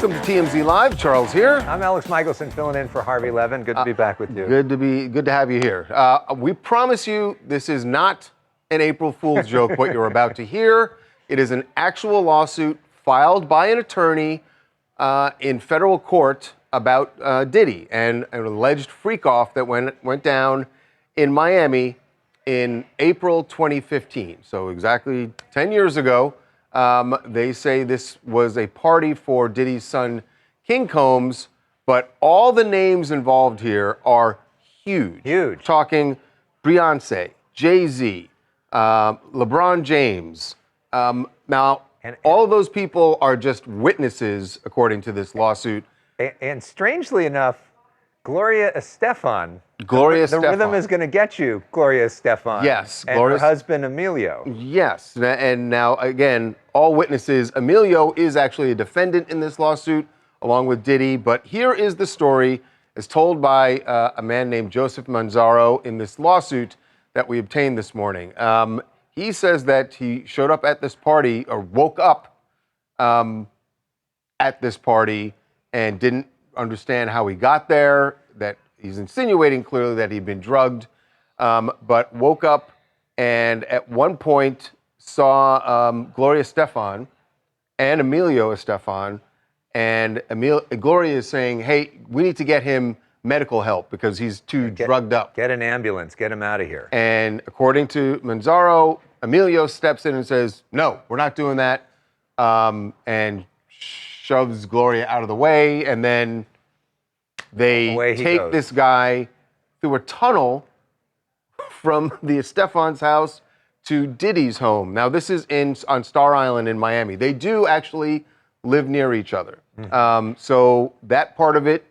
Welcome to TMZ Live. Charles here. I'm Alex Michelson, filling in for Harvey Levin. Good to be back with you. Good to have you here. We promise you this is not an April Fool's joke, what you're about to hear. It is an actual lawsuit filed by an attorney in federal court about Diddy and an alleged freak-off that went down in Miami in April 2015. So exactly 10 years ago. They say this was a party for Diddy's son, King Combs, but all the names involved here are huge. Huge. Talking Beyoncé, Jay-Z, LeBron James. Now, all of those people are just witnesses, according to this lawsuit. And strangely enough, Gloria Estefan. The rhythm is going to get you, Gloria Estefan. Yes. And her husband, Emilio. Yes. And now, again, all witnesses. Emilio is actually a defendant in this lawsuit, along with Diddy. But here is the story as told by a man named Joseph Manzaro in this lawsuit that we obtained this morning. He says that he showed up at this party, or woke up at this party, and didn't understand how he got there, that he's insinuating clearly that he'd been drugged, but woke up and at one point saw Gloria Estefan and Emilio Estefan, and Gloria is saying, hey, we need to get him medical help because he's too drugged up. Get an ambulance, get him out of here. And according to Manzaro, Emilio steps in and says, no, we're not doing that, and shoves Gloria out of the way, and then they take this guy through a tunnel from the Estefan's house to Diddy's home. Now, this is on Star Island in Miami. They do actually live near each other. So that part of it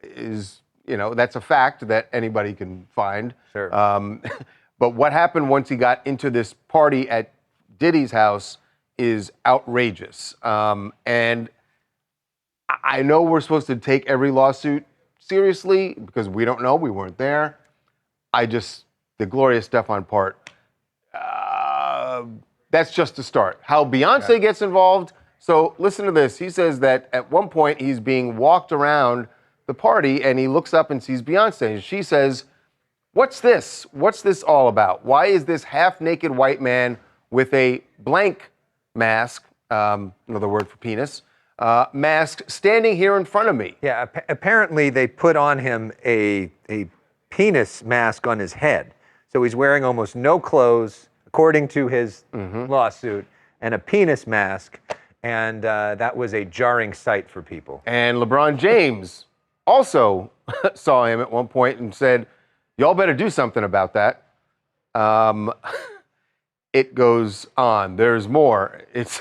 is, that's a fact that anybody can find. Sure. But what happened once he got into this party at Diddy's house is outrageous. And I know we're supposed to take every lawsuit seriously because we don't know, we weren't there. The Gloria Estefan part, that's just a start. How Beyonce gets involved. So listen to this. He says that at one point he's being walked around the party and he looks up and sees Beyonce. And she says, what's this? What's this all about? Why is this half-naked white man with a blank mask, another word for penis, mask standing here in front of me? Yeah, apparently they put on him a penis mask on his head. So he's wearing almost no clothes, according to his lawsuit, and a penis mask. And that was a jarring sight for people. And LeBron James also saw him at one point and said, y'all better do something about that. It goes on. There's more. It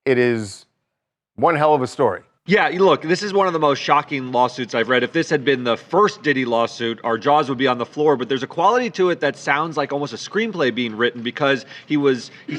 is one hell of a story. Yeah, look, this is one of the most shocking lawsuits I've read. If this had been the first Diddy lawsuit, our jaws would be on the floor, but there's a quality to it that sounds like almost a screenplay being written because he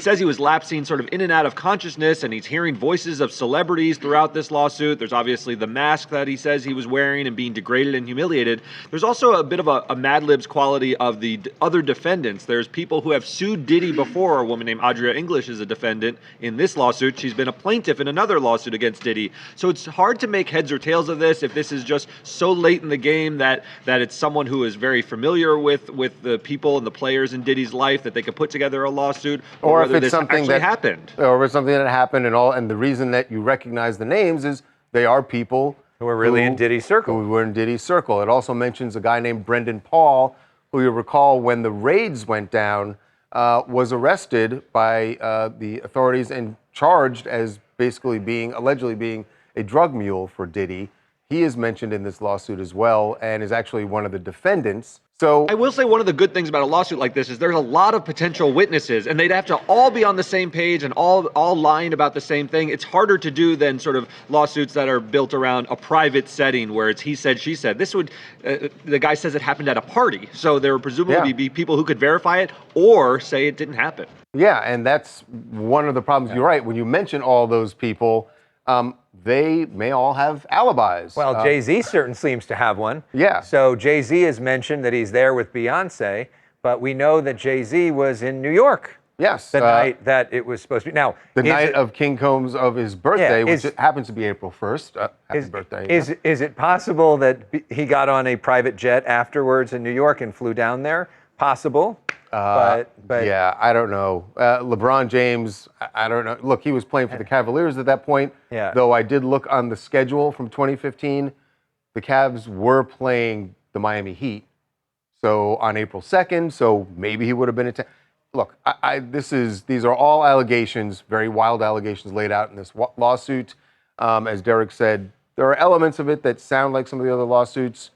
says he was lapsing sort of in and out of consciousness, and he's hearing voices of celebrities throughout this lawsuit. There's obviously the mask that he says he was wearing and being degraded and humiliated. There's also a bit of a Mad Libs quality of the other defendants. There's people who have sued Diddy before. A woman named Audria English is a defendant in this lawsuit. She's been a plaintiff in another lawsuit against Diddy. So it's hard to make heads or tails of this if this is just so late in the game that it's someone who is very familiar with the people and the players in Diddy's life that they could put together a lawsuit, or if it's something that happened, or if it's something that happened and the reason that you recognize the names is they are people who are really in Diddy's circle. Who were in Diddy's circle. It also mentions a guy named Brendan Paul, who you'll recall when the raids went down, was arrested by the authorities and charged as basically allegedly being a drug mule for Diddy. He is mentioned in this lawsuit as well and is actually one of the defendants. So I will say one of the good things about a lawsuit like this is there's a lot of potential witnesses and they'd have to all be on the same page and all lying about the same thing. It's harder to do than sort of lawsuits that are built around a private setting where it's he said, she said. This would, the guy says it happened at a party. So there would presumably be people who could verify it or say it didn't happen. Yeah, and that's one of the problems. You're right. When you mention all those people, they may all have alibis. Well, Jay-Z certainly seems to have one. Yeah. So Jay-Z has mentioned that he's there with Beyonce, but we know that Jay-Z was in New York Yes. the night that it was supposed to be. Now, the night of King Combs of his birthday, which happens to be April 1st. Happy birthday. Is it possible that he got on a private jet afterwards in New York and flew down there? Possible. But yeah, I don't know. LeBron James, I don't know. Look, he was playing for the Cavaliers at that point. Yeah. Though I did look on the schedule from 2015, the Cavs were playing the Miami Heat. So on April 2nd, so maybe he would have been in. Look, these are all allegations, very wild allegations laid out in this lawsuit. As Derek said, there are elements of it that sound like some of the other lawsuits.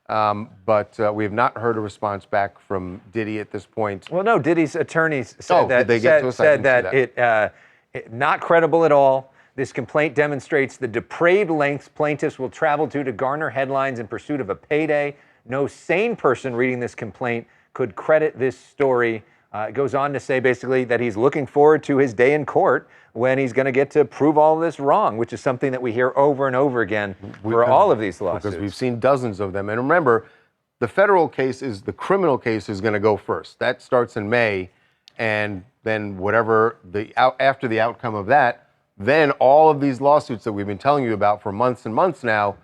But we have not heard a response back from Diddy at this point. Well, no, Diddy's attorneys said did they get to us? said that it not credible at all. This complaint demonstrates the depraved lengths plaintiffs will travel to garner headlines in pursuit of a payday. No sane person reading this complaint could credit this story. It goes on to say basically that he's looking forward to his day in court when he's going to get to prove all of this wrong, which is something that we hear over and over again for all of these lawsuits. Because we've seen dozens of them. And remember, the criminal case is going to go first. That starts in May. And then whatever after the outcome of that, then all of these lawsuits that we've been telling you about for months and months now,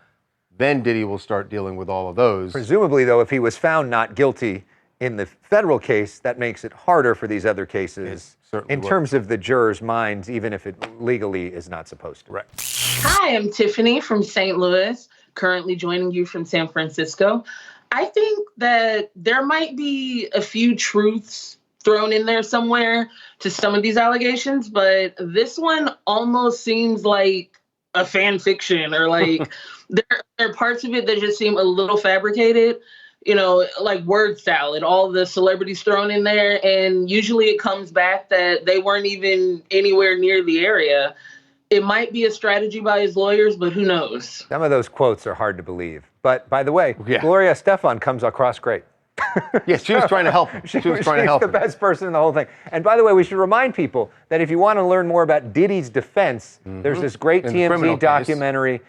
then Diddy will start dealing with all of those. Presumably, though, if he was found not guilty in the federal case, that makes it harder for these other cases in terms of the jurors' minds, even if it legally is not supposed to. Right. Hi, I'm Tiffany from St. Louis, currently joining you from San Francisco. I think that there might be a few truths thrown in there somewhere to some of these allegations, but this one almost seems like a fan fiction, or like there are parts of it that just seem a little fabricated. You know, like word salad, all the celebrities thrown in there. And usually it comes back that they weren't even anywhere near the area. It might be a strategy by his lawyers, but who knows? Some of those quotes are hard to believe. But by the way, Gloria Estefan comes across great. Yeah, she was trying to help him. She was trying to help him. She's the best person in the whole thing. And by the way, we should remind people that if you want to learn more about Diddy's defense, there's this great TMZ documentary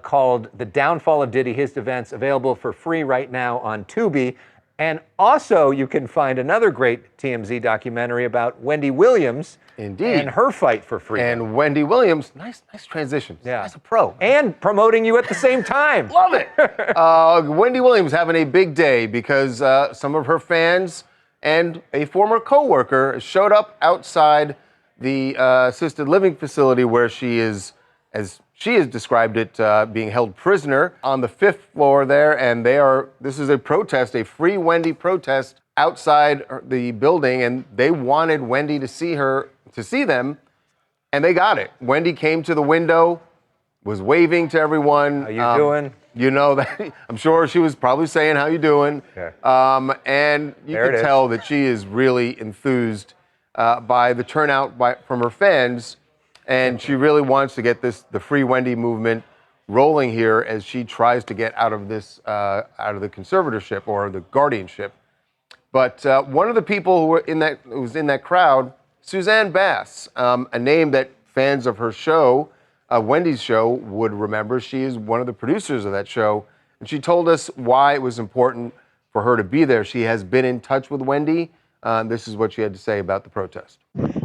called The Downfall of Diddy, His Defense, available for free right now on Tubi. And also, you can find another great TMZ documentary about Wendy Williams and her fight for freedom. And Wendy Williams, nice transition. Yeah. That's a pro. And promoting you at the same time. Love it. Wendy Williams having a big day because some of her fans and a former coworker showed up outside the assisted living facility where she is, as she has described it, being held prisoner on the 5th floor there. And this is a protest, a Free Wendy protest outside the building. And they wanted Wendy to see them, and they got it. Wendy came to the window, was waving to everyone. How you doing? You know that. I'm sure she was probably saying, how you doing? Okay. And you can tell that she is really enthused by the turnout from her fans. And she really wants to get the Free Wendy movement rolling here as she tries to get out of the conservatorship or the guardianship. But one of the people who was in that crowd, Suzanne Bass, a name that fans of her show, Wendy's show, would remember. She is one of the producers of that show, and she told us why it was important for her to be there. She has been in touch with Wendy. This is what she had to say about the protest.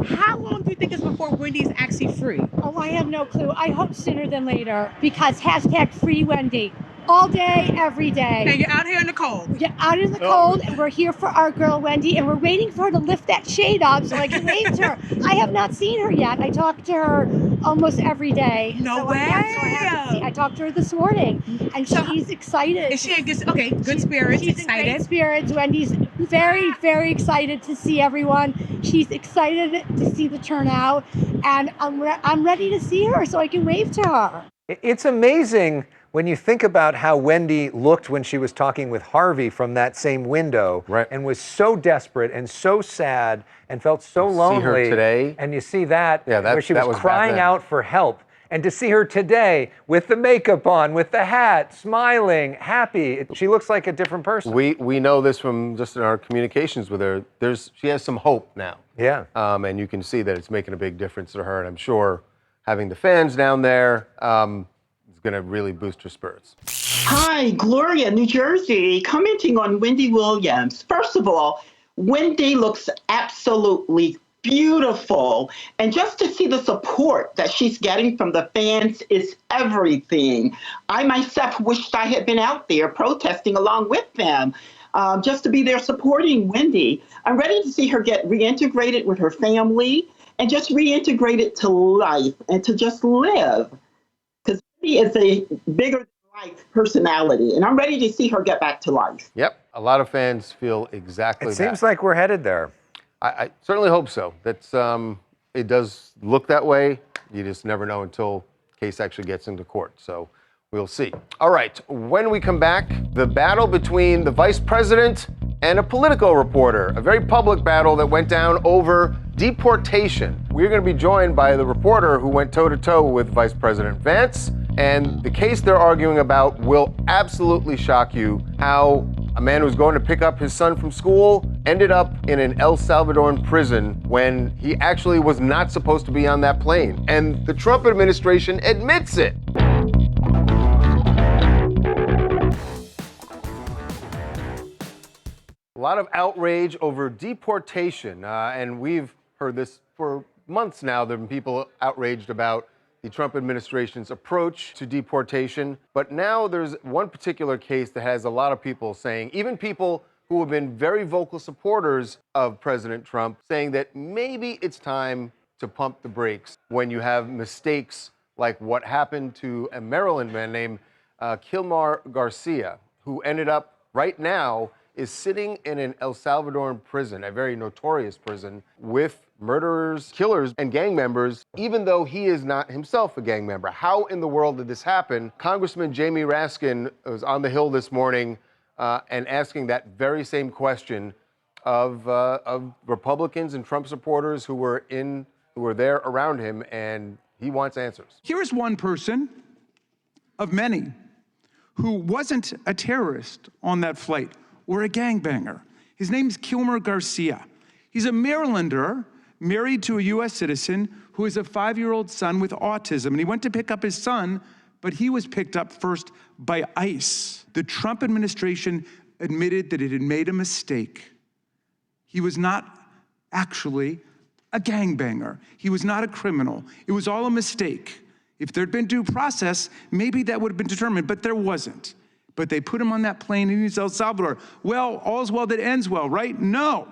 How long do you think it's before Wendy's actually free? Oh, I have no clue. I hope sooner than later, because hashtag Free Wendy. All day, every day. And you're out here in the cold. You're out in the cold, and we're here for our girl Wendy, and we're waiting for her to lift that shade up so I can wave to her. I have not seen her yet. I talk to her almost every day. No way. I talked to her this morning, and she's excited. Is she in good spirits? She's excited? in great spirits. Wendy's very, very excited to see everyone. She's excited to see the turnout, and I'm ready to see her so I can wave to her. It's amazing when you think about how Wendy looked when she was talking with Harvey from that same window, and was so desperate and so sad and felt so lonely. See her today, and you see that, where she was crying out for help. And to see her today with the makeup on, with the hat, smiling, happy, she looks like a different person. We know this from just in our communications with her. She has some hope now. Yeah. And you can see that it's making a big difference to her. And I'm sure having the fans down there is going to really boost her spirits. Hi, Gloria, New Jersey, commenting on Wendy Williams. First of all, Wendy looks absolutely beautiful. And just to see the support that she's getting from the fans is everything. I myself wished I had been out there protesting along with them, just to be there supporting Wendy. I'm ready to see her get reintegrated with her family and just reintegrated to life and to just live. Because Wendy is a bigger than life personality, and I'm ready to see her get back to life. Yep, a lot of fans feel exactly It that. seems like we're headed there. I certainly hope so. That's it does look that way. You just never know until the case actually gets into court. So we'll see. All right, when we come back, the battle between the vice president and a Politico reporter, a very public battle that went down over deportation. We're going to be joined by the reporter who went toe-to-toe with Vice President Vance, and the case they're arguing about will absolutely shock you. How a man who was going to pick up his son from school ended up in an El Salvadoran prison when he actually was not supposed to be on that plane. And the Trump administration admits it. A lot of outrage over deportation, and we've heard this for months now. There have been people outraged about the Trump administration's approach to deportation. But now there's one particular case that has a lot of people saying, even people who have been very vocal supporters of President Trump, saying that maybe it's time to pump the brakes when you have mistakes like what happened to a Maryland man named Kilmar Garcia, who ended up right now is sitting in an El Salvadoran prison, a very notorious prison, with murderers, killers, and gang members, even though he is not himself a gang member. How in the world did this happen? Congressman Jamie Raskin was on the Hill this morning and asking that very same question of Republicans and Trump supporters who were there around him, and he wants answers. Here is one person of many who wasn't a terrorist on that flight or a gangbanger. His name's Kilmer Garcia. He's a Marylander married to a U.S. citizen who has a 5-year-old son with autism. And he went to pick up his son, but he was picked up first by ICE. The Trump administration admitted that it had made a mistake. He was not actually a gangbanger. He was not a criminal. It was all a mistake. If there'd been due process, maybe that would have been determined, but there wasn't. But they put him on that plane in El Salvador. Well, all's well that ends well, right? No.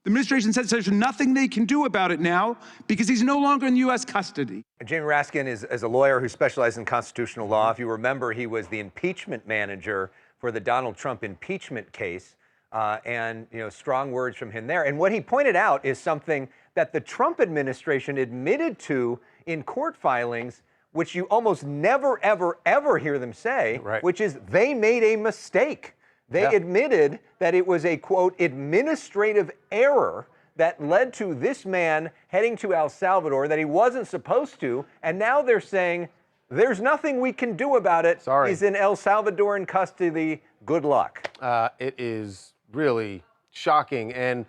The administration says there's nothing they can do about it now because he's no longer in U.S. custody. Jamie Raskin is a lawyer who specializes in constitutional law. If you remember, he was the impeachment manager for the Donald Trump impeachment case. And strong words from him there. And what he pointed out is something that the Trump administration admitted to in court filings, which you almost never, ever, ever hear them say, right, which is they made a mistake. They admitted that it was a, quote, administrative error that led to this man heading to El Salvador that he wasn't supposed to. And now they're saying, there's nothing we can do about it. Sorry. He's in El Salvadoran custody. Good luck. It is really shocking. And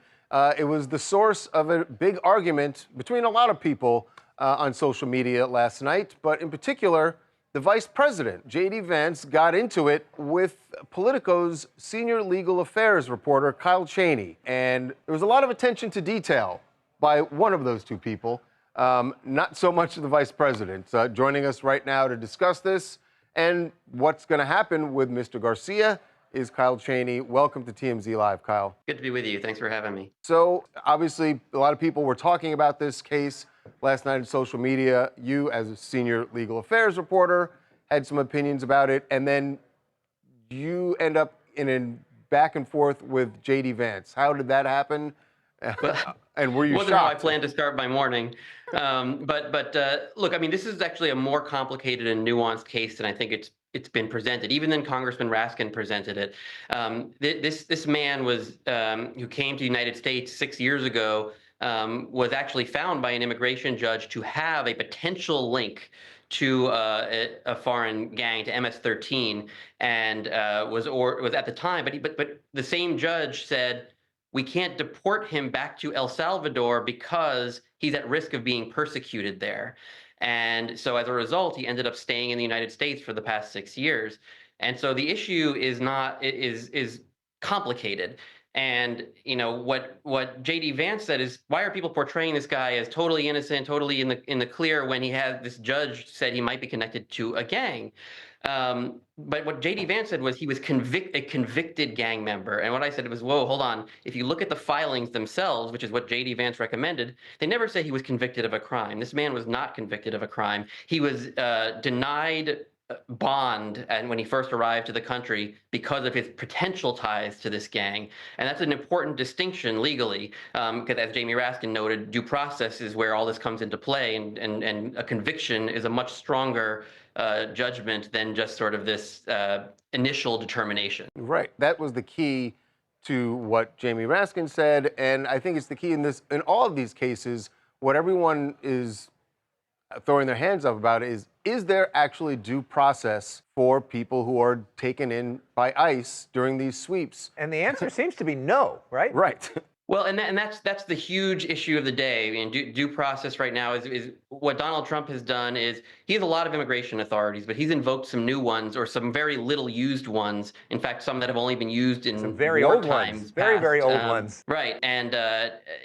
it was the source of a big argument between a lot of people on social media last night. But in particular, the vice president, J.D. Vance, got into it with Politico's senior legal affairs reporter, Kyle Cheney. And there was a lot of attention to detail by one of those two people, not so much the vice president. Joining us right now to discuss this and what's going to happen with Mr. Garcia is Kyle Cheney. Welcome to TMZ Live, Kyle. Good to be with you. Thanks for having me. So obviously, a lot of people were talking about this case last night on social media. You, as a senior legal affairs reporter, had some opinions about it, and then you end up in a back and forth with J.D. Vance. How did that happen? And were you shocked? Wasn't how I planned to start my morning. But look, I mean, this is actually a more complicated and nuanced case than I think it's been presented, even then Congressman Raskin presented it. This man was who came to the United States 6 years ago, was actually found by an immigration judge to have a potential link to a foreign gang, to MS-13, and was at the time. But the same judge said, we can't deport him back to El Salvador because he's at risk of being persecuted there. And so as a result, he ended up staying in the United States for the past 6 years. And so the issue is complicated. And what JD Vance said is, why are people portraying this guy as totally innocent, totally in the clear, when he had this judge said he might be connected to a gang? But what JD Vance said was he was a convicted gang member. And what I said was, whoa, hold on. If you look at the filings themselves, which is what JD Vance recommended, they never say he was convicted of a crime. This man was not convicted of a crime. He was denied bond and when he first arrived to the country because of his potential ties to this gang. And that's an important distinction legally, because as Jamie Raskin noted, due process is where all this comes into play, and a conviction is a much stronger judgment than just sort of this initial determination. Right. That was the key to what Jamie Raskin said, and I think it's the key in all of these cases. What everyone is throwing their hands up about is there actually due process for people who are taken in by ICE during these sweeps? And the answer seems to be no, right? Right. Well, and that's the huge issue of the day. I mean, due process right now is what Donald Trump has done is he has a lot of immigration authorities, but he's invoked some new ones or some very little used ones. In fact, some that have only been used in some very old ones, very old ones. Right, and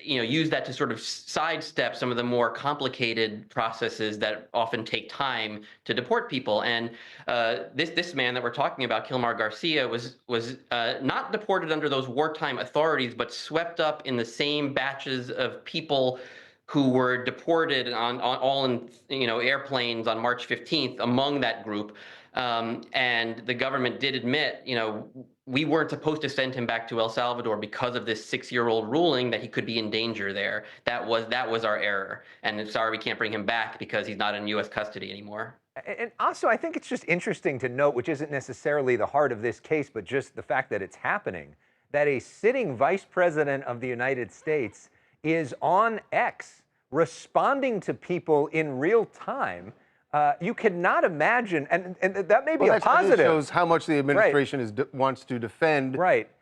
use that to sort of sidestep some of the more complicated processes that often take time to deport people. And this man that we're talking about, Kilmar Garcia, was not deported under those wartime authorities, but swept up in the same batches of people who were deported all in airplanes on March 15th among that group. And the government did admit, we weren't supposed to send him back to El Salvador because of this 6-year-old ruling that he could be in danger there. That was our error. And sorry, we can't bring him back because he's not in U.S. custody anymore. And also, I think it's just interesting to note, which isn't necessarily the heart of this case, but just the fact that it's happening, that a sitting vice president of the United States is on X responding to people in real time. You cannot imagine, and that may be a positive. That shows how much the administration wants to defend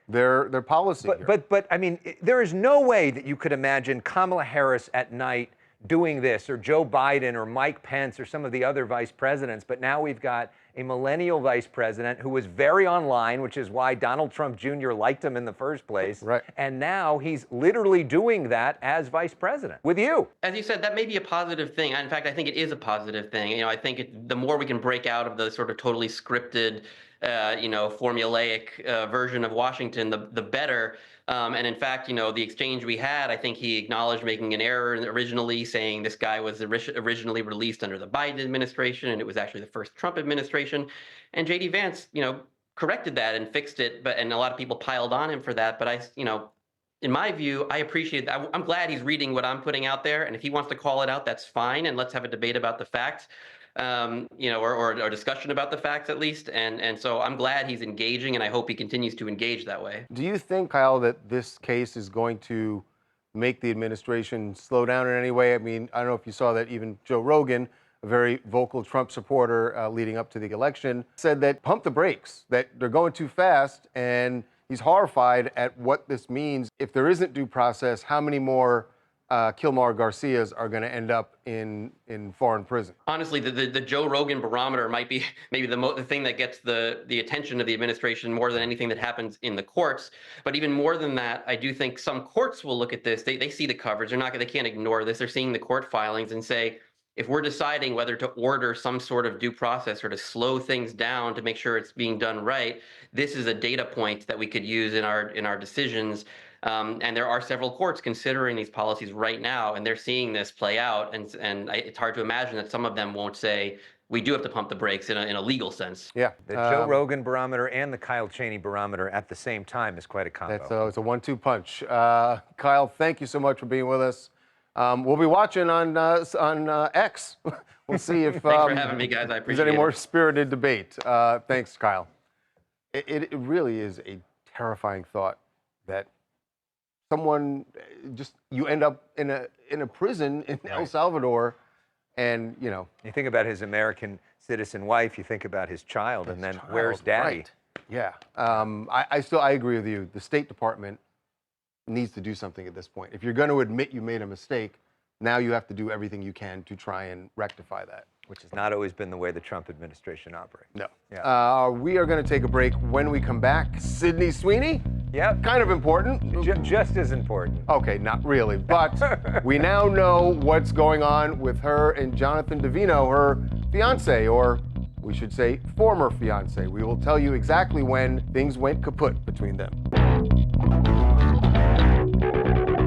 their policy. But I mean, there is no way that you could imagine Kamala Harris at night doing this, or Joe Biden or Mike Pence or some of the other vice presidents. But now we've got a millennial vice president who was very online, which is why Donald Trump Jr. liked him in the first place. Right. And now he's literally doing that as vice president with you. As you said, that may be a positive thing. In fact, I think it is a positive thing. I think the more we can break out of the sort of totally scripted, formulaic version of Washington, the better. And in fact, the exchange we had, I think he acknowledged making an error originally, saying this guy was originally released under the Biden administration, and it was actually the first Trump administration. And JD Vance, corrected that and fixed it. And a lot of people piled on him for that. But in my view, I appreciate that. I'm glad he's reading what I'm putting out there. And if he wants to call it out, that's fine. And let's have a debate about the facts. Or a discussion about the facts at least. And so I'm glad he's engaging, and I hope he continues to engage that way. Do you think, Kyle, that this case is going to make the administration slow down in any way? I mean, I don't know if you saw that even Joe Rogan, a very vocal Trump supporter leading up to the election, said that pump the brakes, that they're going too fast, and he's horrified at what this means. If there isn't due process, how many more Kilmar Garcias are going to end up in foreign prison? Honestly, the Joe Rogan barometer might be maybe the thing that gets the attention of the administration more than anything that happens in the courts. But even more than that, I do think some courts will look at this. They see the coverage. They can't ignore this. They're seeing the court filings and say, if we're deciding whether to order some sort of due process or to slow things down to make sure it's being done right, this is a data point that we could use in our decisions. And there are several courts considering these policies right now, and they're seeing this play out. And it's hard to imagine that some of them won't say, we do have to pump the brakes in a legal sense. Yeah. The Joe Rogan barometer and the Kyle Cheney barometer at the same time is quite a combo. It's a 1-2 punch. Kyle, thank you so much for being with us. We'll be watching on X. We'll see if Thanks for having me, guys. I appreciate there's any it. more spirited debate. Thanks, Kyle. It really is a terrifying thought that someone you end up in a prison in El Salvador, and you think about his American citizen wife, you think about his child, and then where's daddy? Right. Yeah. I agree with you. The State Department needs to do something at this point. If you're going to admit you made a mistake, now you have to do everything you can to try and rectify that. Which has not always been the way the Trump administration operates. No. Yeah. We are going to take a break. When we come back, Sydney Sweeney Yep. Kind of important. Just as important. Okay, not really, but we now know what's going on with her and Jonathan Davino, her fiance, or we should say former fiance. We will tell you exactly when things went kaput between them.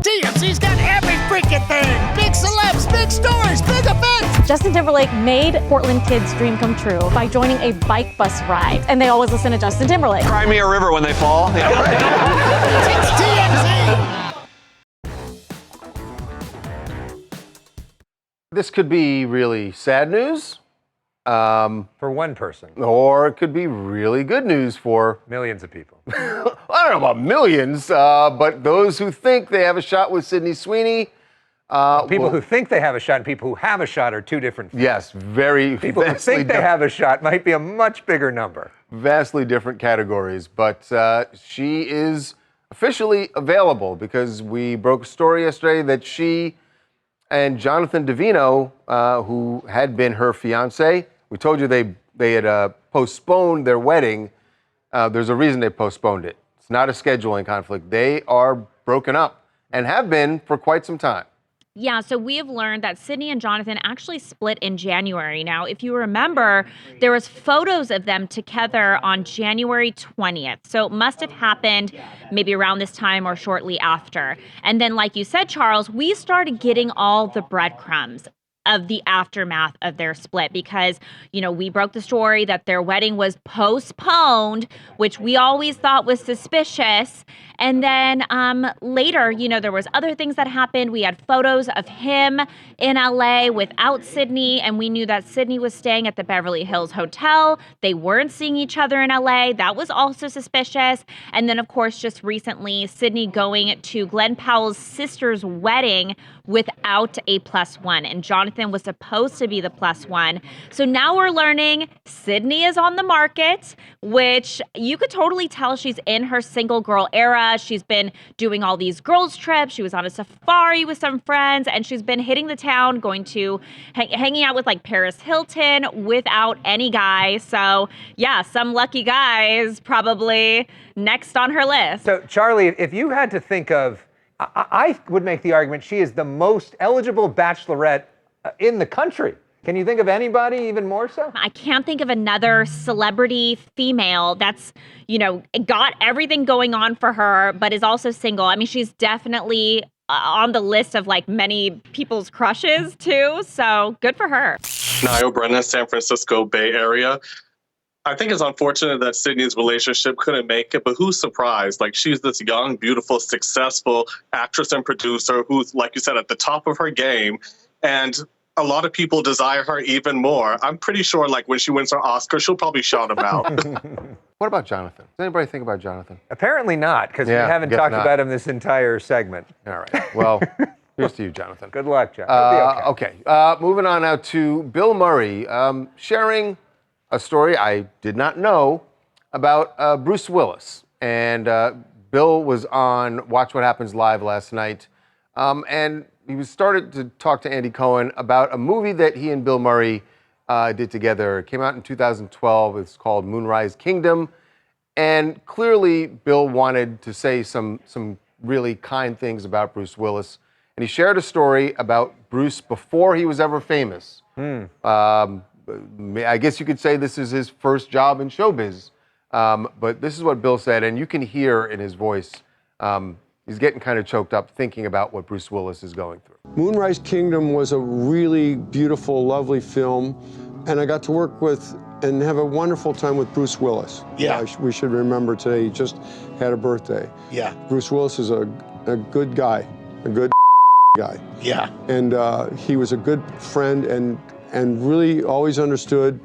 TMZ's got every freaking thing. Big celebs, big stories, big events. Justin Timberlake made Portland kids' dream come true by joining a bike bus ride. And they always listen to Justin Timberlake. Cry me a river when they fall. It's TMZ. This could be really sad news, For one person. or it could be really good news for, Millions of people. I don't know about millions, but those who think they have a shot with Sydney Sweeney. People who think they have a shot and people who have a shot are two different things. Yes, very People who vastly think they have a shot might be a much bigger number. vastly different categories, but she is officially available because we broke a story yesterday that she and Jonathan Davino, who had been her fiance, we told you they had postponed their wedding. There's a reason they postponed it. It's not a scheduling conflict. They are broken up and have been for quite some time. Yeah, so we have learned that Sydney and Jonathan actually split in January. Now, if you remember, there was photos of them together on January 20th. So it must have happened maybe around this time or shortly after. And then, like you said, Charles, we started getting all the breadcrumbs of the aftermath of their split because, you know, we broke the story that their wedding was postponed, which we always thought was suspicious. And then later, you know, there was other things that happened. We had photos of him in LA without Sydney, and we knew that Sydney was staying at the Beverly Hills Hotel. They weren't seeing each other in LA. That was also suspicious. And then, of course, just recently, Sydney going to Glenn Powell's sister's wedding without a +1, and Jonathan was supposed to be the +1. So now we're learning Sydney is on the market, which you could totally tell she's in her single girl era. She's been doing all these girls trips. She was on a safari with some friends, and she's been hitting the town, going to hanging out with like Paris Hilton without any guy. So yeah, some lucky guys probably next on her list. So Charlie, if you had to think of, I would make the argument she is the most eligible bachelorette in the country. Can you think of anybody even more so? I can't think of another celebrity female that's, you know, got everything going on for her, but is also single. I mean, she's definitely on the list of like many people's crushes too. So good for her. Niall Brennan, San Francisco Bay Area. I think it's unfortunate that Sydney's relationship couldn't make it, but who's surprised? Like, she's this young, beautiful, successful actress and producer who's, like you said, at the top of her game. And a lot of people desire her even more. I'm pretty sure, like, when she wins her Oscar, she'll probably shout him out. What about Jonathan? Does anybody think about Jonathan? Apparently not, because we haven't talked about him this entire segment. All right. Well, here's to you, Jonathan. Good luck, John. It'll be okay. Okay. Moving on now to Bill Murray sharing a story I did not know about Bruce Willis. And Bill was on Watch What Happens Live last night. And he started to talk to Andy Cohen about a movie that he and Bill Murray did together. It came out in 2012. It's called Moonrise Kingdom. And clearly, Bill wanted to say some really kind things about Bruce Willis. And he shared a story about Bruce before he was ever famous. I guess you could say this is his first job in showbiz. But this is what Bill said, and you can hear in his voice, he's getting kind of choked up thinking about what Bruce Willis is going through. Moonrise Kingdom was a really beautiful, lovely film, and I got to work with and have a wonderful time with Bruce Willis. Yeah. We should remember today, he just had a birthday. Yeah. Bruce Willis is a good guy, a good guy. Yeah. And he was a good friend and really always understood.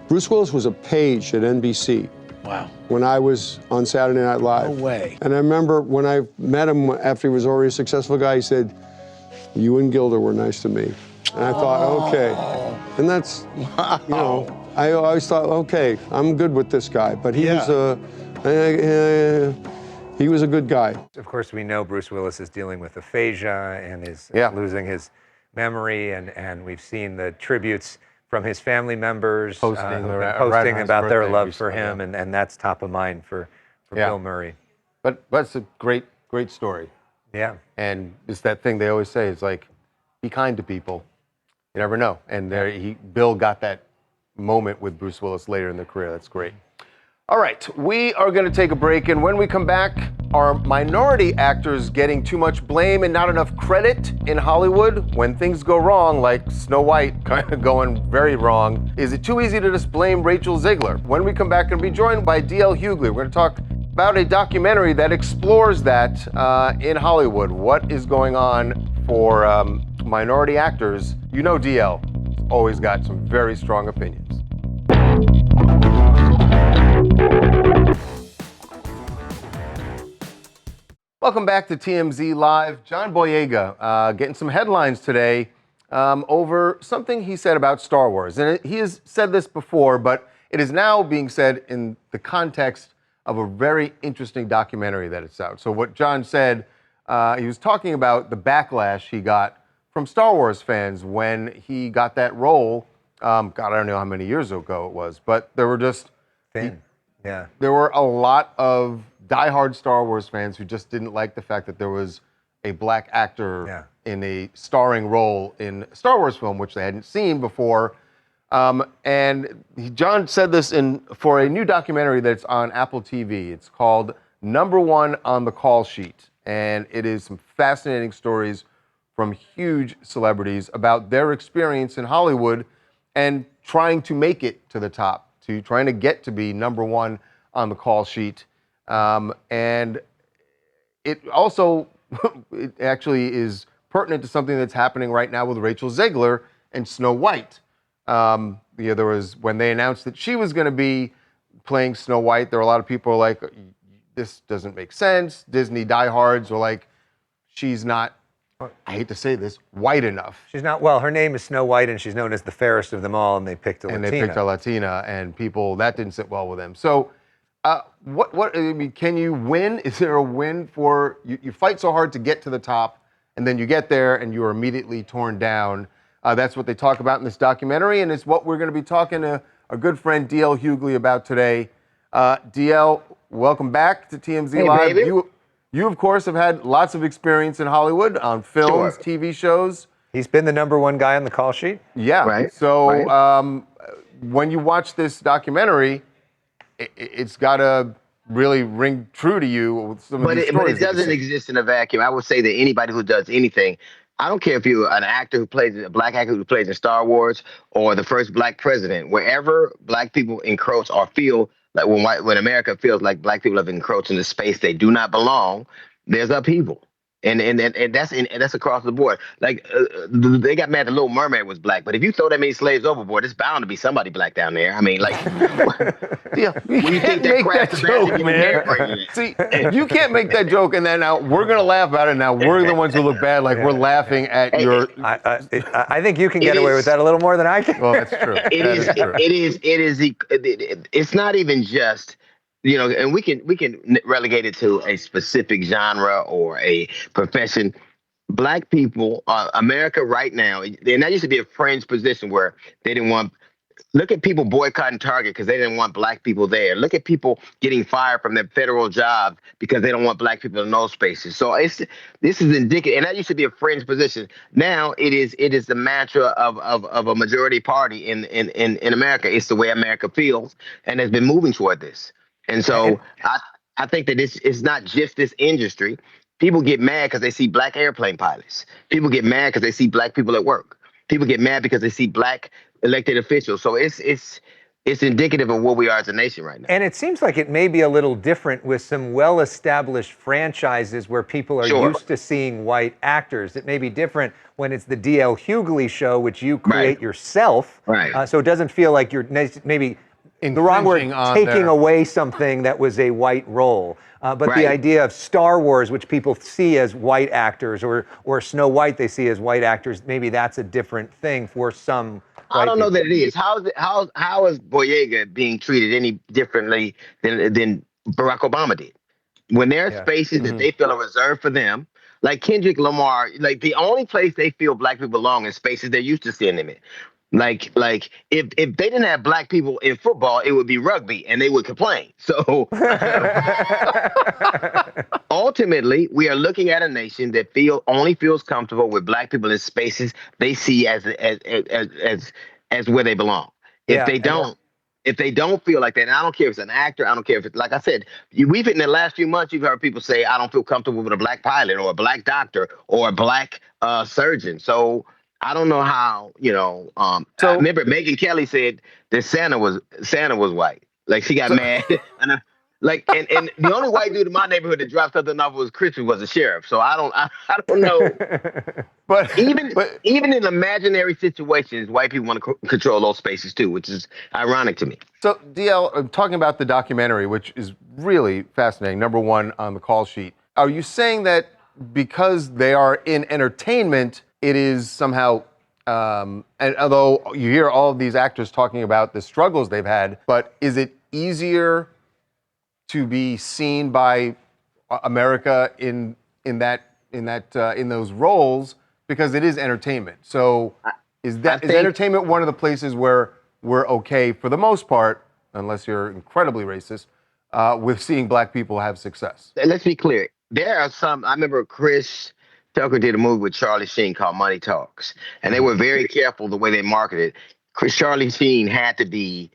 Bruce Willis was a page at NBC. Wow. When I was on Saturday Night Live. No way. And I remember when I met him after he was already a successful guy, he said, "You and Gilda were nice to me." And I thought, okay. And that's, you know, I always thought, okay, I'm good with this guy. But he was a good guy. Of course, we know Bruce Willis is dealing with aphasia and is losing his memory, and we've seen the tributes from his family members posting about their love for him, and that's top of mind for Bill Murray. But that's a great story. Yeah. And it's that thing they always say, it's like, be kind to people. You never know. And Bill got that moment with Bruce Willis later in their career. That's great. All right, we are going to take a break, and when we come back, are minority actors getting too much blame and not enough credit in Hollywood when things go wrong, like Snow White kind of going very wrong? Is it too easy to just blame Rachel Ziegler? When we come back, we're going to be joined by DL Hughley. We're going to talk about a documentary that explores that in Hollywood. What is going on for minority actors? You know DL has always got some very strong opinions. Welcome back to TMZ Live. John Boyega getting some headlines today over something he said about Star Wars. And he has said this before, but it is now being said in the context of a very interesting documentary that it's out. So what John said, he was talking about the backlash he got from Star Wars fans when he got that role. God, I don't know how many years ago it was, but there were just... Yeah. There were a lot of diehard Star Wars fans who just didn't like the fact that there was a black actor in a starring role in a Star Wars film, which they hadn't seen before. John said this for a new documentary that's on Apple TV. It's called Number One on the Call Sheet. And it is some fascinating stories from huge celebrities about their experience in Hollywood and trying to make it to the top, trying to get to be number one on the call sheet. And it also, it actually is pertinent to something that's happening right now with Rachel Ziegler and Snow White. There was, when they announced that she was going to be playing Snow White, there were a lot of people like, this doesn't make sense. Disney diehards were like, she's not, I hate to say this, white enough. She's not, well, her name is Snow White and she's known as the fairest of them all, and they picked a Latina. And they picked a Latina, and people, that didn't sit well with them. So I mean, can you win? Is there a win for, you fight so hard to get to the top, and then you get there and you are immediately torn down. That's what they talk about in this documentary, and it's what we're going to be talking to our good friend DL Hughley about today. DL, welcome back to TMZ Live. Baby. You, of course, have had lots of experience in Hollywood on films, TV shows. He's been the number one guy on the call sheet? Yeah. Right. So when you watch this documentary, it's got to really ring true to you with some of these stories. But it doesn't exist in a vacuum. I would say that anybody who does anything, I don't care if you're an actor who plays, a black actor who plays in Star Wars, or the first black president, wherever black people encroach or feel like when America feels like black people have encroached into space they do not belong, there's upheaval. And that's across the board. Like they got mad the Little Mermaid was black, but if you throw that many slaves overboard, it's bound to be somebody black down there. I mean, like, yeah, you can't make that joke, man. See, you can't make that joke, and then now we're gonna laugh about it. Now we're the ones who look bad, like we're laughing at your. I think you can get away with that a little more than I can. Well, that's true. It's not even just. You know, and we can relegate it to a specific genre or a profession. Black people, America right now, and that used to be a fringe position where they didn't want. Look at people boycotting Target because they didn't want black people there. Look at people getting fired from their federal jobs because they don't want black people in those spaces. So this is indicative, and that used to be a fringe position. Now it is the mantra of a majority party in America. It's the way America feels, and has been moving toward this. And so I think that it's not just this industry. People get mad because they see black airplane pilots. People get mad because they see black people at work. People get mad because they see black elected officials. So it's indicative of where we are as a nation right now. And it seems like it may be a little different with some well-established franchises where people are used to seeing white actors. It may be different when it's the DL Hughley show, which you create yourself. Right. So it doesn't feel like you're maybe... the wrong word, taking away something that was a white role. But the idea of Star Wars, which people see as white actors, or Snow White they see as white actors, maybe that's a different thing for some I don't know that it is. How is Boyega being treated any differently than Barack Obama did? When there are spaces that they feel are reserved for them, like Kendrick Lamar, like the only place they feel black people belong is spaces they're used to seeing them in. Like if they didn't have black people in football, it would be rugby, and they would complain. So ultimately, we are looking at a nation that only feels comfortable with black people in spaces they see as where they belong. If they don't. If they don't feel like that, and I don't care if it's an actor, I don't care if it's, like I said, we've in the last few months, you've heard people say, I don't feel comfortable with a black pilot or a black doctor or a black surgeon. So I don't know how, I remember Megyn Kelly said that Santa was white. Like she got mad. And the only white dude in my neighborhood that dropped something off was Christmas was a sheriff. So I don't know. But even in imaginary situations, white people want to control those spaces too, which is ironic to me. So DL, talking about the documentary, which is really fascinating, number one on the call sheet, are you saying that because they are in entertainment, it is somehow, and although you hear all of these actors talking about the struggles they've had, but is it easier to be seen by America in those roles because it is entertainment? So is entertainment one of the places where we're okay for the most part, unless you're incredibly racist, with seeing black people have success? Let's be clear. There are some. I remember Chris Tucker did a movie with Charlie Sheen called Money Talks, and they were very careful the way they marketed. Charlie Sheen had to be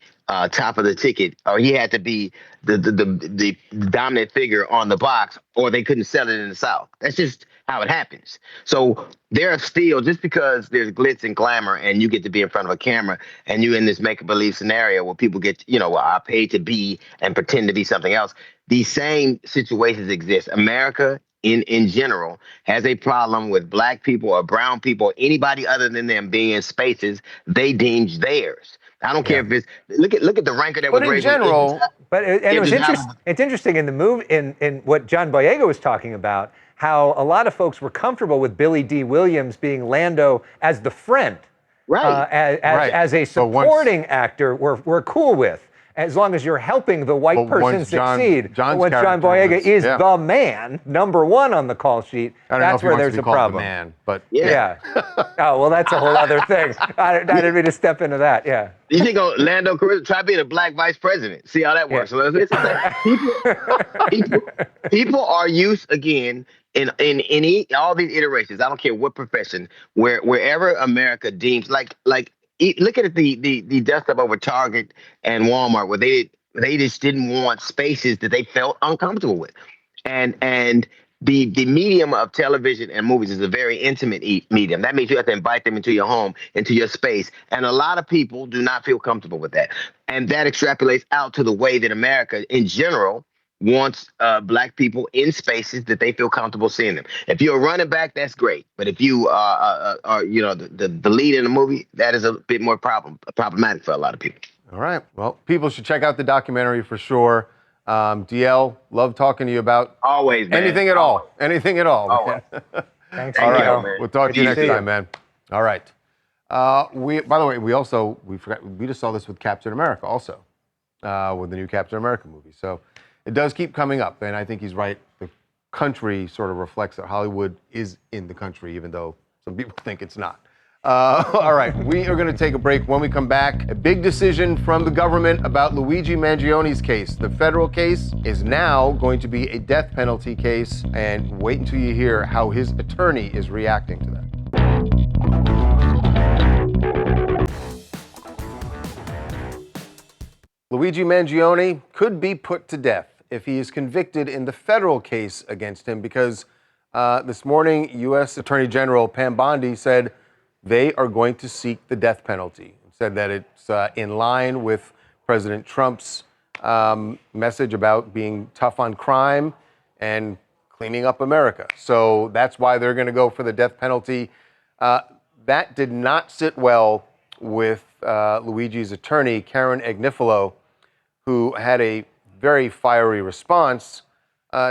top of the ticket, or he had to be the dominant figure on the box, or they couldn't sell it in the South. That's just how it happens. So there are still, just because there's glitz and glamour and you get to be in front of a camera and you're in this make-believe scenario where people get, are paid to be and pretend to be something else, these same situations exist. America in general has a problem with black people or brown people or anybody other than them being in spaces they deem theirs. I don't care if it's look at the ranker that was raised. But in general, it's interesting in the movie in what John Boyega was talking about, how a lot of folks were comfortable with Billy D. Williams being Lando as the friend, right? As a supporting actor, we're cool with. As long as you're helping the white person succeed. Once John Boyega is the man, number one on the call sheet, that's where there's a problem. The man, but yeah. Oh, well, that's a whole other thing. I didn't mean to step into that. Yeah. You think Lando Calrissian try being a black vice president? See how that works. Yeah. So people are used again in all these iterations. I don't care what profession, wherever America deems like. Look at the dust up over Target and Walmart, where they just didn't want spaces that they felt uncomfortable with, and the medium of television and movies is a very intimate medium. That means you have to invite them into your home, into your space, and a lot of people do not feel comfortable with that, and that extrapolates out to the way that America in general wants black people in spaces that they feel comfortable seeing them. If you're a running back, that's great. But if you are the lead in the movie, that is a bit more problematic for a lot of people. All right. Well, people should check out the documentary for sure. DL, love talking to you about always, man. Anything at all. Anything at all. Always. Thanks. All right. Man. We'll talk to you next time, man. All right. By the way, we forgot, we just saw this with Captain America also, with the new Captain America movie. So it does keep coming up, and I think he's right. The country sort of reflects that Hollywood is in the country, even though some people think it's not. All right, we are going to take a break. When we come back, a big decision from the government about Luigi Mangione's case. The federal case is now going to be a death penalty case, and wait until you hear how his attorney is reacting to that. Luigi Mangione could be put to death if he is convicted in the federal case against him, because this morning, U.S. Attorney General Pam Bondi said they are going to seek the death penalty. Said that it's in line with President Trump's message about being tough on crime and cleaning up America. So that's why they're going to go for the death penalty. That did not sit well with Luigi's attorney, Karen Agnifilo, who had a very fiery response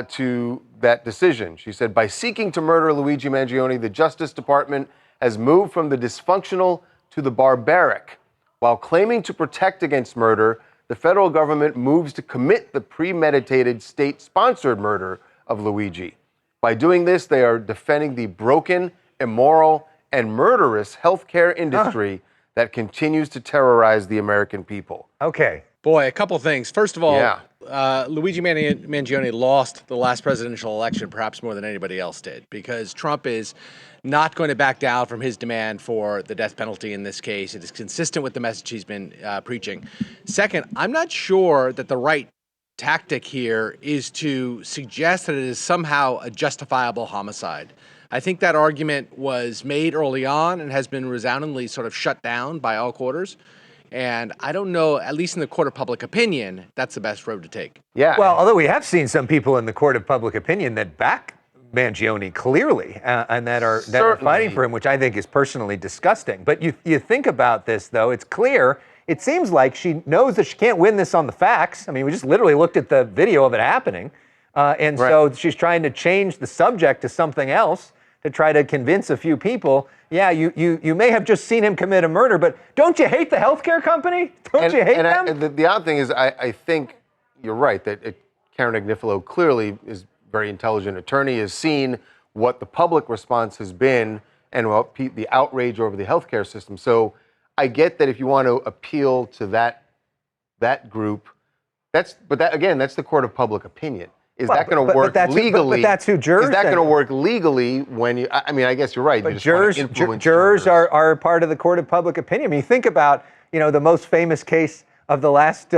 to that decision. She said, by seeking to murder Luigi Mangione, the Justice Department has moved from the dysfunctional to the barbaric. While claiming to protect against murder, the federal government moves to commit the premeditated state-sponsored murder of Luigi. By doing this, they are defending the broken, immoral, and murderous healthcare industry that continues to terrorize the American people. Okay. Boy, a couple things. First of all, Yeah. Luigi Mangione lost the last presidential election perhaps more than anybody else did, because Trump is not going to back down from his demand for the death penalty in this case. It is consistent with the message he's been preaching. Second, I'm not sure that the right tactic here is to suggest that it is somehow a justifiable homicide. I think that argument was made early on and has been resoundingly sort of shut down by all quarters. And I don't know, at least in the court of public opinion, that's the best road to take. Yeah. Well, although we have seen some people in the court of public opinion that back Mangione clearly and that are fighting for him, which I think is personally disgusting. But you think about this, though, it's clear. It seems like she knows that she can't win this on the facts. I mean, we just literally looked at the video of it happening. And so she's trying to change the subject to something else to try to convince a few people, yeah, you may have just seen him commit a murder, but don't you hate the healthcare company? Don't you hate them? The odd thing is, I think you're right, that Karen Agnifilo clearly is a very intelligent attorney, has seen what the public response has been and what the outrage over the healthcare system. So I get that if you want to appeal to that group, that's the court of public opinion. Is that going to work legally? But that's who jurors. Is that going to work legally when you? I mean, I guess you're right. But jurors are part of the court of public opinion. I mean, think about the most famous case of the last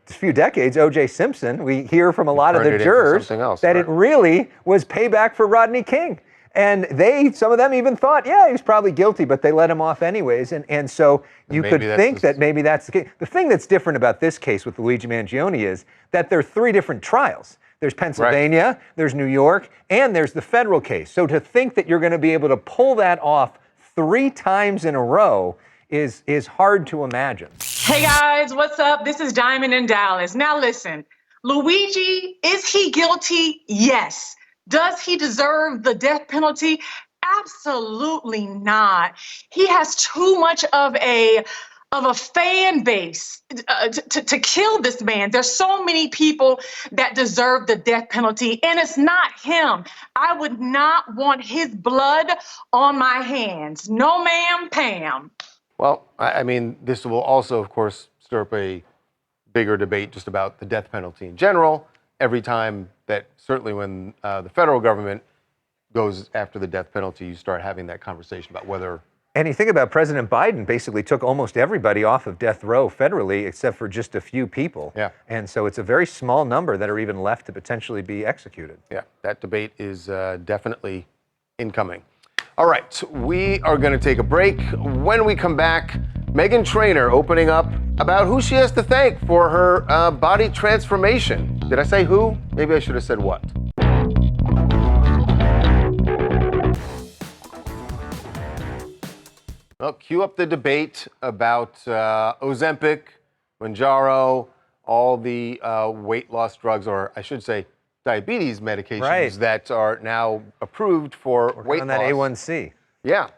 few decades, O.J. Simpson. We hear from a lot of the jurors that it really was payback for Rodney King. And some of them even thought, yeah, he was probably guilty, but they let him off anyways. And so you could think that maybe that's the case. The thing that's different about this case with Luigi Mangione is that there are 3 different trials. There's Pennsylvania, there's New York, and there's the federal case. So to think that you're going to be able to pull that off 3 times in a row is hard to imagine. Hey guys, what's up? This is Diamond in Dallas. Now listen, Luigi, is he guilty? Yes. Does he deserve the death penalty? Absolutely not. He has too much of a fan base to kill this man. There's so many people that deserve the death penalty, and it's not him. I would not want his blood on my hands. No, ma'am, Pam. Well, I mean, this will also, of course, stir up a bigger debate just about the death penalty in general. Every time that, certainly when the federal government goes after the death penalty, you start having that conversation about whether. And you think about President Biden basically took almost everybody off of death row federally, except for just a few people. Yeah. And so it's a very small number that are even left to potentially be executed. Yeah, that debate is definitely incoming. All right, we are going to take a break. When we come back, Meghan Trainor opening up about who she has to thank for her body transformation. Did I say who? Maybe I should have said what. Well, cue up the debate about Ozempic, Mounjaro, all the weight loss drugs, or I should say diabetes medications that are now approved for weight loss. On that A1C. Yeah.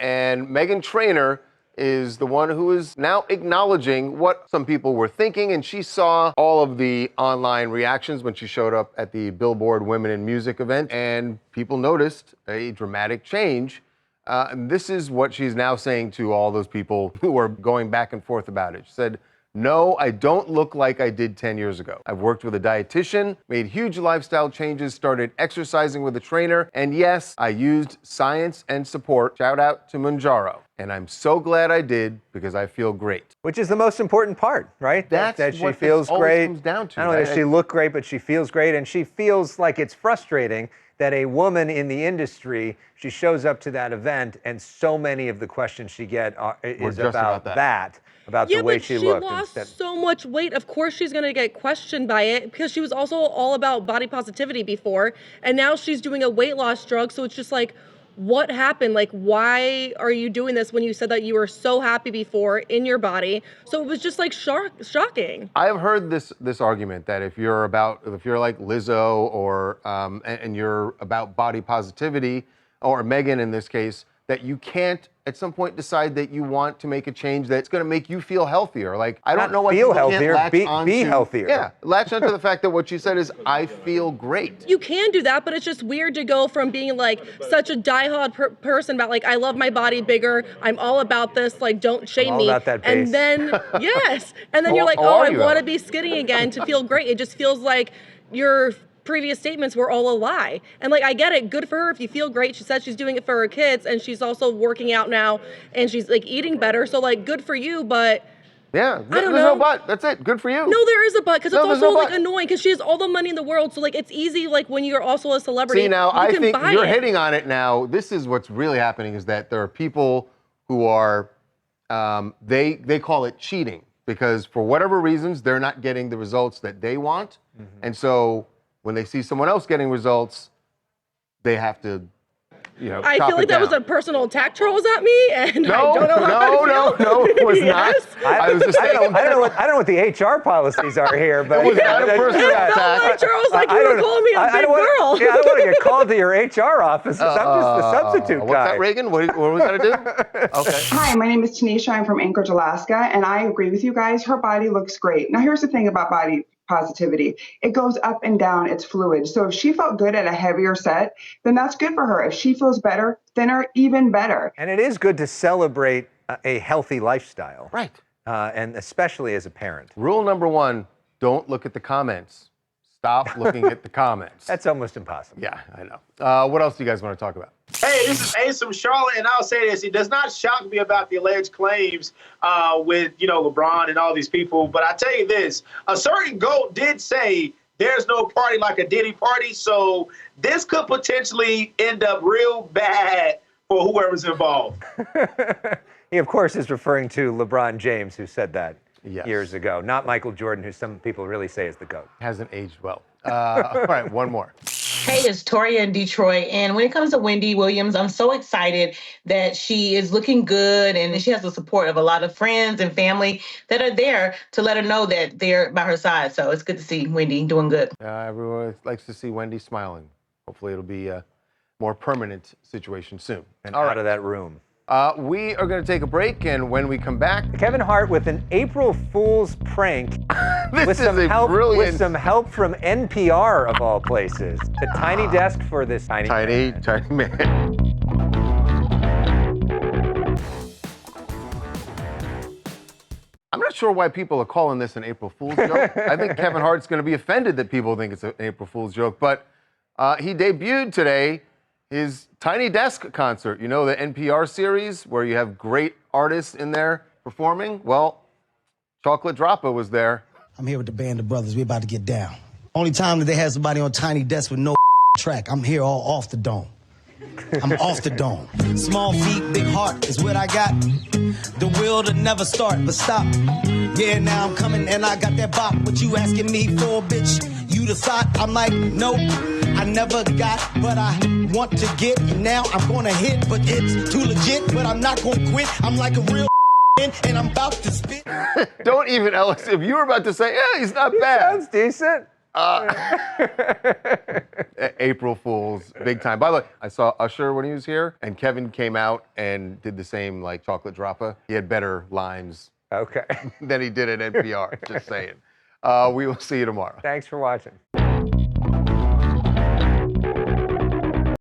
And Meghan Trainor is the one who is now acknowledging what some people were thinking, and she saw all of the online reactions when she showed up at the Billboard Women in Music event, and people noticed a dramatic change. And this is what she's now saying to all those people who are going back and forth about it. She said, "No, I don't look like I did 10 years ago. I've worked with a dietitian, made huge lifestyle changes, started exercising with a trainer, and yes, I used science and support. Shout out to Mounjaro. And I'm so glad I did because I feel great." Which is the most important part, right? That's that she what feels this great. comes down to. Not only does she look great, but she feels great, and she feels like it's frustrating that a woman in the industry, she shows up to that event, and so many of the questions she gets is about that. About the way she looked. Yeah, but she lost so much weight. Of course she's going to get questioned by it because she was also all about body positivity before. And now she's doing a weight loss drug. So it's just like, what happened? Like, why are you doing this when you said that you were so happy before in your body? So it was just like shocking. I've heard this argument that if you're like Lizzo or and you're about body positivity, or Meghan in this case, that you can't at some point decide that you want to make a change that's going to make you feel healthier. Like, I don't know why feel people healthier, can't latch onto, be healthier. Yeah, latch onto the fact that what she said is, I feel great. You can do that, but it's just weird to go from being like such a diehard person about like, I love my body bigger, I'm all about this, like, don't shame all me. about that bass. And then, yes, and then you're like, Or oh, are I you, want to Ellen? be skinny again to feel great. It just feels like your previous statements were all a lie. And like, I get it, good for her if you feel great. She said she's doing it for her kids, and she's also working out now, and she's like eating better. So like, good for you, but Yeah, I don't there's know. no but. That's it. Good for you. no, there is a but, because No, it's there's also no like but. annoying, because she has all the money in the world. So like, it's easy, like when you're also a celebrity, See, now, you I can think buy you're it. hitting on it now. This is what's really happening, is that there are people who are, they call it cheating, because for whatever reasons, they're not getting the results that they want. And so when they see someone else getting results, they have to, you know, I chop feel like it that was down. a personal attack, Charles, at me, and I No, don't know how no, I feel. no, it was not. Yes? I was just I saying. don't know what the HR policies are here, but It was not a that's- personal It felt attack. like, Charles, like I you were don't- calling me a I big don't wanna- girl. Yeah, I don't want to get called to your HR offices. I'm just the substitute What's guy. that, Reagan? What are we gonna do? Okay. Hi, my name is Tanisha. I'm from Anchorage, Alaska, and I agree with you guys. Her body looks great. Now, here's the thing about body positivity. It goes up and down. It's fluid. So if she felt good at a heavier set, then that's good for her. If she feels better, thinner, even better. And it is good to celebrate a healthy lifestyle. Right. And especially as a parent. Rule number one, don't look at the comments. Stop looking at the comments. That's almost impossible. Yeah, I know. What else do you guys want to talk about? Hey, this is Ace from Charlotte, and I'll say this. It does not shock me about the alleged claims with, LeBron and all these people. But I tell you this, a certain GOAT did say there's no party like a Diddy party. So this could potentially end up real bad for whoever's involved. He, of course, is referring to LeBron James, who said that years ago, not Michael Jordan, who some people really say is the GOAT. Hasn't aged well. All right, one more. Hey, it's Toria in Detroit. And when it comes to Wendy Williams, I'm so excited that she is looking good and she has the support of a lot of friends and family that are there to let her know that they're by her side. So it's good to see Wendy doing good. Everyone likes to see Wendy smiling. Hopefully it'll be a more permanent situation soon. And All out right. of that room. We are going to take a break, and when we come back, Kevin Hart with an April Fool's prank with some help from NPR of all places. The tiny desk for this tiny man. I'm not sure why people are calling this an April Fool's joke. I think Kevin Hart's going to be offended that people think it's an April Fool's joke, but he debuted today his Tiny Desk concert. You know, the NPR series where you have great artists in there performing? Well, Chocolate Dropper was there. I'm here with the band of brothers. We're about to get down. Only time that they have somebody on Tiny Desk with no track. I'm here all off the dome. I'm off the dome. Small feet, big heart is what I got. The will to never start but stop. Yeah, now I'm coming and I got that bop. What you asking me for, bitch? You the thought? I'm like, nope. I never got, but I want to get. And now I'm gonna hit, but it's too legit. But I'm not gonna quit. I'm like a real and I'm about to spit. Don't even, Ellis, if you were about to say, yeah, he's not bad. Sounds decent. April Fools, big time. By the way, I saw Usher when he was here, and Kevin came out and did the same, like, Chocolate Dropper. He had better lines than he did at NPR, just saying. We will see you tomorrow. Thanks for watching.